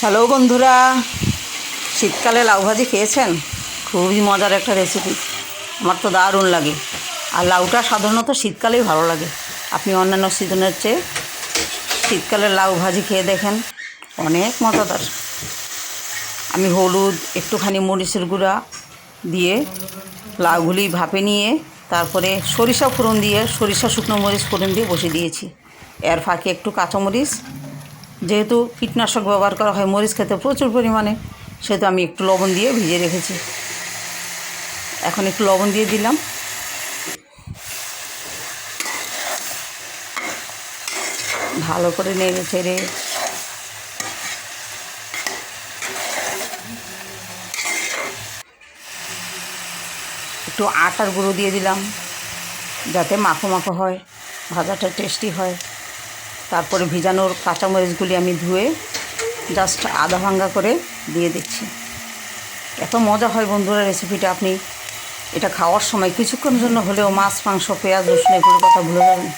Hello বন্ধুরা, শীতকালে লাউ ভাজি খেয়েছেন? খুবই মজার একটা রেসিপি। আমার তো দারুণ লাগে। আর লাউটা সাধারণত শীতকালেই ভালো লাগে। আপনি অন্যান্য সিজনের চেয়ে শীতকালের লাউ ভাজি খেয়ে দেখেন, অনেক মজাদার। আমি হলুদ, একটুখানি মরিচের গুঁড়া দিয়ে লাউগুলি ভাপে নিয়ে তারপরে সরিষা ফোড়ন দিয়ে, সরিষা শুকনো মরিচ ফোড়ন দিয়ে বসিয়ে দিয়েছি। এর ফাঁকে একটু কাঁচামরিচ, যেহেতু কীটনাশক ব্যবহার করা হয় মরিচ খেতে প্রচুর পরিমাণে, সেহেতু আমি একটু লবণ দিয়ে ভিজিয়ে রেখেছি। এখন একটু লবণ দিয়ে দিলাম। ভালো করে নেড়ে চেড়ে একটু আটার গুঁড়ো দিয়ে দিলাম, যাতে মাখো মাখো হয়, ভাজাটা টেস্টি হয়। তারপরে ভিজানোর কাঁচামরিচগুলি আমি ধুয়ে জাস্ট আধা ভাঙ্গা করে দিয়ে দিচ্ছি। এত মজা হয় বন্ধুরা রেসিপিটা, আপনি এটা খাওয়ার সময় কিছুক্ষণের জন্য হলেও মাছ, মাংস, পেঁয়াজ, রসুন এগুলোর কথা ভুলে যাবেন।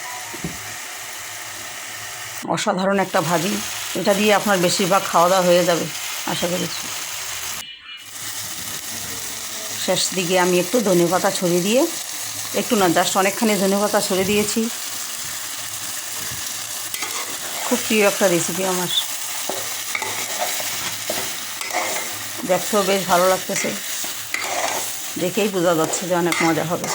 অসাধারণ একটা ভাজি, এটা দিয়ে আপনার বেশিরভাগ খাওয়া দাওয়া হয়ে যাবে আশা করি। শেষ দিকে আমি একটু ধনেপাতা ছড়িয়ে দিয়ে, একটু না জাস্ট অনেকখানি ধনেপাতা ছড়িয়ে দিয়েছি। খুব প্রিয় একটা রেসিপি আমার, দেখতেও বেশ ভালো লাগতেছে, দেখেই বোঝা যাচ্ছে যে অনেক মজা হবে।